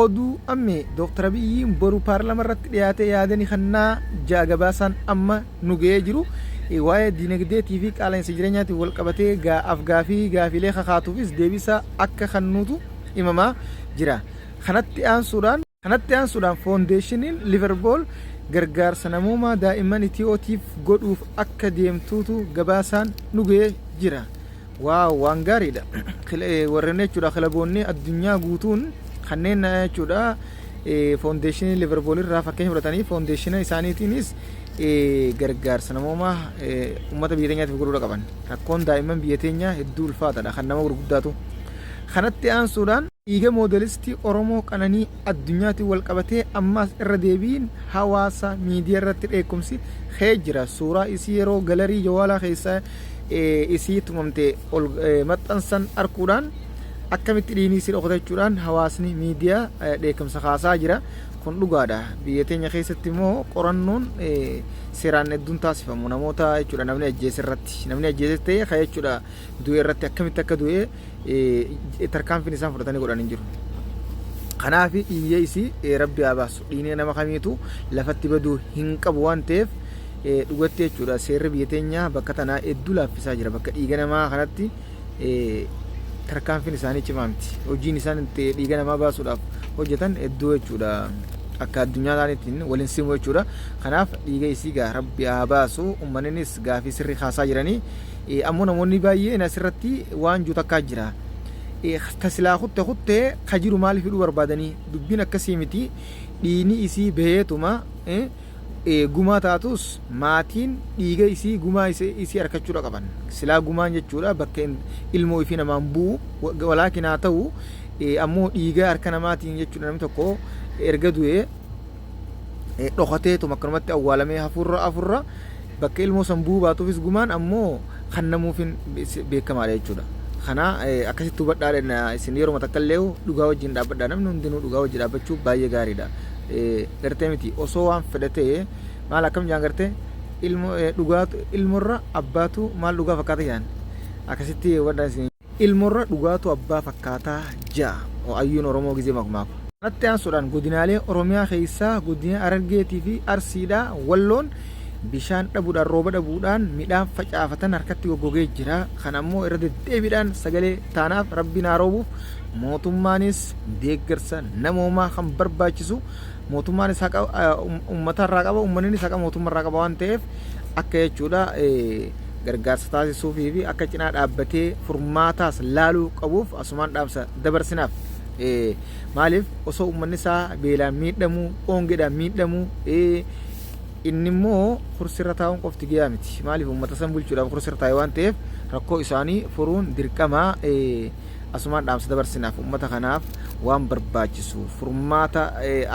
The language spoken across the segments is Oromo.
oduu amme Dr. Abiyyiin boru paarlama irratti dhiyaatee yaadanii kannaa jaagabaasaan amma nu ga'ee jiru waa'ee dinagdeetii fi qaala'insa jireenyaatiin wal qabatee gaafiilee kakaatuufis deebisa akka kennuutu himamaa jira. Kanatti aansuudhaan foondeeshiniin Liverpool gargaarsa namoomaa daa'imman Itiyootiif godhuuf akka deemtuutu gabaasaan nu ga'ee jira. Waaw waan gaariidha. Warreen jechuudha kilaboonni addunyaa guutuun kanneen jechuudha foondeeshinii Liverpool irraa fakkeenya fudhatanii foondeeshina isaaniitiinis gargaarsa namoomaa uummata biyya teenyaatiif godhuudha qaban. Rakkoon daa'imman biyya teenyaa hedduu ulfaataadha kan nama gurguddaatu. Kanatti aansuudhaan dhiiga moodelistii Oromoo Qananii addunyaatiin wal qabatee ammaas irra deebiin hawaasa miidiyaa irratti dheekkumsi ka'ee jira. Suuraa isii yeroo galarii Jawaalaa keessaa isii tumamte maxxansan arkuudhaan akkamitti dhiinii isii dhokotachuudhaan hawaasni miidiyaa dheekkumsa kaasaa jira. Kun dhugaadha. Biyya teenya keessatti immoo qorannoon seeraan hedduun taasifamu namoota jechuudha namni ajjeese irratti namni ajjeese ta'e kan jechuudha du'e irratti akkamitti akka du'e tarkaanfiin isaan fudhatanii godhan hin jiru. Kanaaf dhiiga isii rabbi haa baasu. Dhiinii nama kamiitu lafatti baduu hin qabu waan ta'eef dhugatti jechuudha seerri biyya teenyaa bakka tanaa hedduu laaffisaa jira. Bakka dhiiga namaa kanatti tarkaanfiin isaanii cimaa miti. Hojiin isaan dhiiga namaa baasuudhaaf hojjetan hedduu jechuudha. Akka addunyaa isaaniitiin waliin simu jechuudha. Kanaaf dhiiga isii gaa rabbi haa baasu. Uummannis gaafii sirrii kaasaa jiranii. Ammoo namoonni baay'een asirratti waan juutu akka jira. Tasilaa kuttee ka jiru maaliif hidhuu barbaadanii dubbiin akkasii miti. Dhiini isii baheetuma gumaa taatus maatiin dhiiga isii gumaa isii harkachuudha qaban. Silaa gumaan jechuudha bakka ilmoo ifii namaan bu'u walaakin haa ta'u ammoo dhiiga harka namaatiin jechuudha namni tokko erga du'ee dhokateetuma akkanumatti awwaalamee hafurra bakka ilmoo san bu'uu baatuufis gumaan ammoo kan namuufin beekamaadha jechuudha. Kana akkasitti hubadhaadha isin yeroo matakkallee dhugaa wajjin dhaabbadha namni hundinuu dhugaa wajjin dhaabbachuu baay'ee gaariidha. Gartee miti osoo waan fedhatee maal akkam jaan gartee ilmoorra abbaatu maal dhugaa fakkaata jaan akkasitti hubadhaan isin ilmoorra dhugaatu abbaa fakkaataa ja'a ayyuun Oromoo gizee makumaaku. Kanatti aansuudhaan godinaalee Oromiyaa keessaa godina Harargeetii fi Arsiidhaa Walloon bishaan dhabuudhaan rooba dhabuudhaan midhaan facaafatan harkatti goggogee jira. Kan ammoo irra deddeebiidhaan sagalee taanaaf rabbiin haa roobuuf mootummaanis deeggarsa namoomaa kan barbaachisu mootummaanis haqa uummatarraa qaba uummannis haqa mootummaarraa qaba waan ta'eef akka jechuudha gargaarsa taasisuufii fi akka cinaa dhaabbatee furmaataas laaluu qabuuf asumaan dhaamsa dabarsinaaf. Maaliif osoo uummanni isaa beelaan miidhamu hongeedhaan miidhamu inni immoo kursirra taa'uun qofti gahaa miti. Maaliif uummata san bulchuudhaaf kursirra taa'e waan ta'eef rakkoo isaanii furuun dirqama. Asumaan dhaamsa dabarsinaaf uummata kanaaf waan barbaachisu furmaata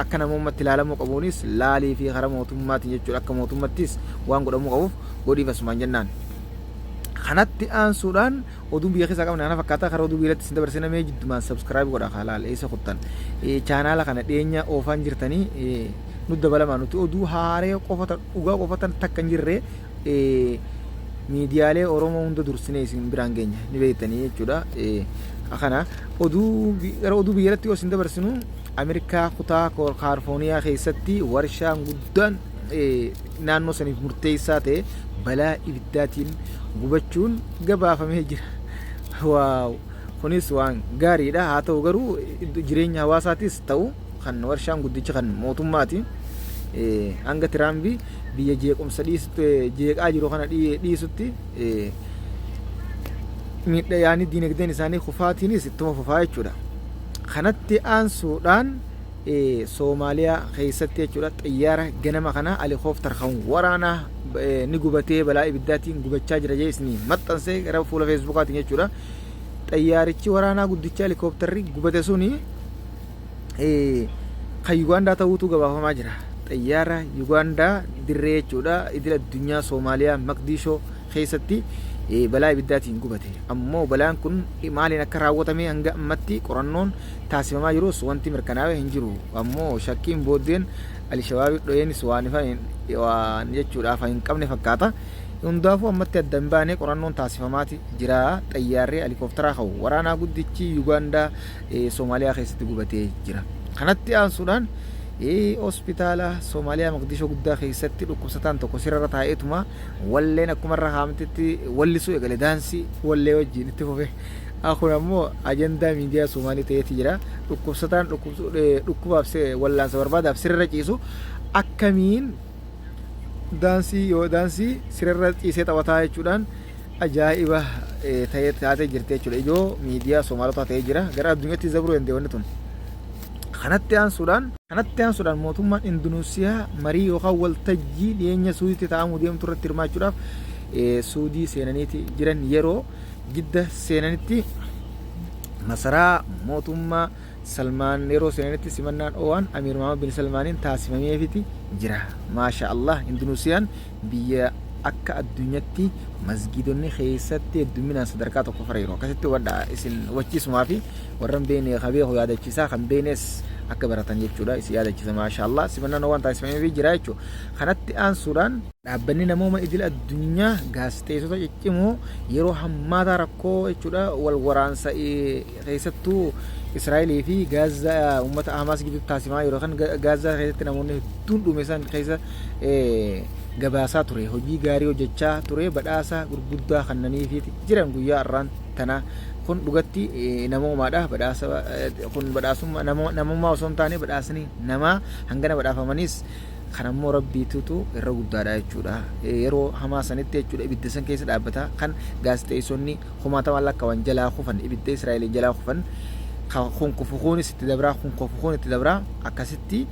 akka namoomatti ilaalamuu qabuunis laalii fi karaa mootummaatiin jechuudha akka mootummattis waan godhamuu qabuuf godhiif asumaan jennaan. Kanatti aansuudhaan oduu biyya keessaa qabna kana fakkaataa karaa oduu biyyatti isin dabarsinamee jiddumaan sabskiraayib godha halaal eessa kuttan chaanaala kana dhiyeenya oofaan jirtanii nuti dabalamaa nuti oduu haaree qofata dhugaa qofatan takka hin jirre miidiyaalee Oromoo hunda dursinee isin biraan geenya ni beektanii jechuudha. Kana oduu biyyatti yoo isin dabarsinu Ameerikaa kutaa Kaalifoorniyaa keessatti warshaan guddaan naannoo saniif murteessaa ta'e balaa ibiddaatiin gubachuun gabaafamee jira. Waaw kunis waan gaariidha. Haa ta'u garuu jireenya hawaasaatis ta'u kan warshaan guddicha kan mootummaati. Hanga Tiraambii biyya jeequmsa jeeqaa jiru kana dhiisutti miidhayaanii diinagdeen isaanii kufaatiinis ittuma fufaa jechuudha. Kanatti aansuudhaan Soomaaliyaa keessatti jechuudha xiyyaara ganama kana helikooftara kan waraanaa ni gubatee balaa ibiddaatiin gubachaa jira jeesni maxxansee gara fuula feesbuukaatiin jechuudha. Xiyyaarichi waraanaa guddicha helikooftari gubate suni kan Yugaandaa ta'uutu gabaafamaa jira. Xiyyaara Yugaandaa dirree jechuudha idil addunyaa Soomaaliyaa Maqdishoo keessatti balaa ibiddaatiin gubate. Ammoo balaan kun maaliin akka raawwatame hanga ammatti qorannoon taasifamaa jirus wanti mirkanaa'ee hin jiru. Ammoo shakkiin booddeen Alshabaabii dho'eenis waan jechuudhaaf hin qabne fakkaata. Hundaafuu ammatti adda hin baane qorannoon taasifamaati jira. Xiyyaarri helikooftara waraanaa guddichi Yugaandaa Soomaaliyaa keessatti gubatee jira. kanatti aansuudhaan hospitaala Soomaaliyaa Moqdishoo guddaa keessatti dhukkubsataan tokko sirra taa'eetuma walleen akkuma irra haamtetti wallisuu eegale daansii wallee wajjin itti fufe. Kun ammoo ajandaa miidiyaa Soomaalii ta'eeti jira. Dhukkubsataan dhukkubaaf wallaansa barbaadaaf sirra ciisu akkamiin daansii yoo daansii sirra ciisee taphataa jechuudhaan ajaa'iba taatee jirti jechuudha. Ijoo miidiyaa Soomaalota ta'ee jira. Gara addunyaatti zabruu danda'e wanni tun. kanatti aansuudhaan mootummaan Indunuusiyaa marii yookaan waltajjii dhiyeenya Suudiitti taa'amuu deemtu irratti hirmaachuudhaaf Suudii seenaniiti jiran yeroo Jidda seenanitti masaraa mootummaa Salmaan yeroo seenanitti simannaan Owaan Amiir Mohammed bin Salmaaniin taasifameefiti jira. Maasha Allah Indunuusiyaan biyya akka addunyaatti masgidonni keessatti hedduminaan sadarkaa tokko fareeru akkasitti wadha isin wachiisumaa fi warran beene qabeehu yaadachiisaa kan beenes akka baratan jechuudha isi yaadachiisa maasha Allah simannaan waan taasifamee jira jechuudha. Kanatti aansuudhaan dhaabbanni namooma idil addunyaa gaazexeessota ciccimoo yeroo hammaataa rakkoo jechuudha wal waraansa keessattuu Israa'elii fi Gaazaa uummata Hamaas gidduutti taasifamaa yeroo kan Gaazaa keessatti namoonni hedduun dhume isaan keessa gabaasaa ture hojii gaarii hojjechaa ture badhaasa gurguddaa kannaniifi jiran guyyaa har'aan tana kun dhugatti namoomaadha badhaasa kun badhaasummaa namummaa osoo hin taane badhaasni namaa hangana badhaafamanis kan ammoo rabbiitutu irra guddaadha jechuudha. Yeroo hamaa sanitti jechuudha ibidda san keessa dhaabbata kan gaazexeessonni kumaataman lakkaawwan jalaa kufan ibidda Israa'el jalaa kufan kun kufuunis itti dabraa kun kufuun itti dabraa akkasitti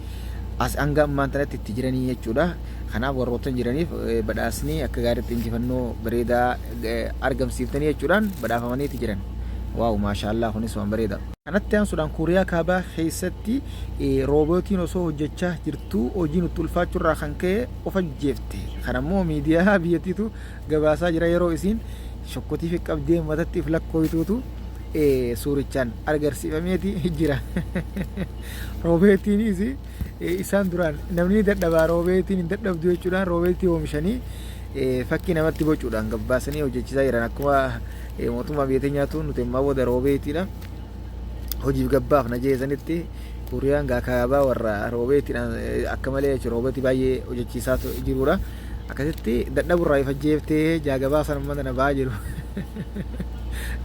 as hanga ammaan tanatti itti jiranii jechuudha. Kanaaf warroota jiraniif badhaasni akka gaariitti injifannoo bareedaa argamsiiftanii jechuudhaan badhaafamaniiti jiran. Waaw maashaallah kunis waan bareeda. Kanatti aansuudhaan Kooriyaa Kaabaa keessatti roobootiin osoo hojjechaa jirtu hojiin itti ulfaachuurraa kan ka'e of ajjeefte. Kanammoo miidiyaa biyyattiitu gabaasaa jira yeroo isiin shokkotiif qabdee matatti if lakkooytuutu suurichaan agarsiifameeti jira. Roobeetiinis isaan duraan namni dadhabaa roobeetiin hin dadhabdu jechuudhaan roobeetii oomishanii fakkii namatti bocuudhaan gabbaasanii hojjechiisaa jiran akkuma mootummaa biyya nyaatu nuti immoo booda roobeetiidha. Hojiif gabbaaf na jeesanitti Kooriyaan Kaabaa warra roobeetiidhaan akka malee roobeetii baay'ee hojjechiisaa jirudha. Akkasitti dadhaburraa if ajjeeftee jaagabaa sanummaa tana ba'aa jiru.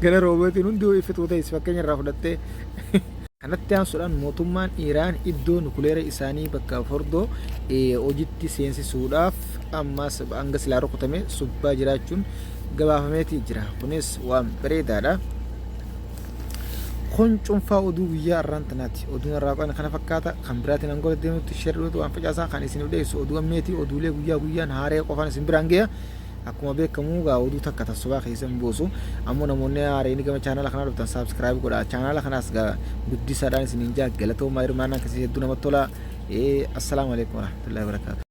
Gara roobeetiin hundi iftuu ta'es fakkeenya irraa fudhattee kanatti aansuudhaan mootummaan Iraan iddoo nukuleera isaanii bakka fordoo hojiitti seensisuudhaaf ammas hanga silaa rukutame subbaa jiraachuun gabaafameeti jira. Kunis waan bareedaadha. Kun cuunfaa oduu guyyaa har'aan tanaati. Oduun har'aa kana fakkaata kan biraatiin angola deemutti sherruutu waan facaasaa kan isin odeessu oduu ammeeti oduulee guyyaa guyyaan haaree qofaan isin biraan ge'a. Akkuma beekamu gaa oduu takka tasubaa keessa hin buusu ammoo namoonni haareen gama chaanala kanaa dhuftan saabskiraayib godha. Chaanala kanaas gaa guddisaadhaan isiniin jaa galatoomaa hirmaannaan keessatti hedduu namatti tola. Assalaamu alaikum warahmatullahi wabarakatuh.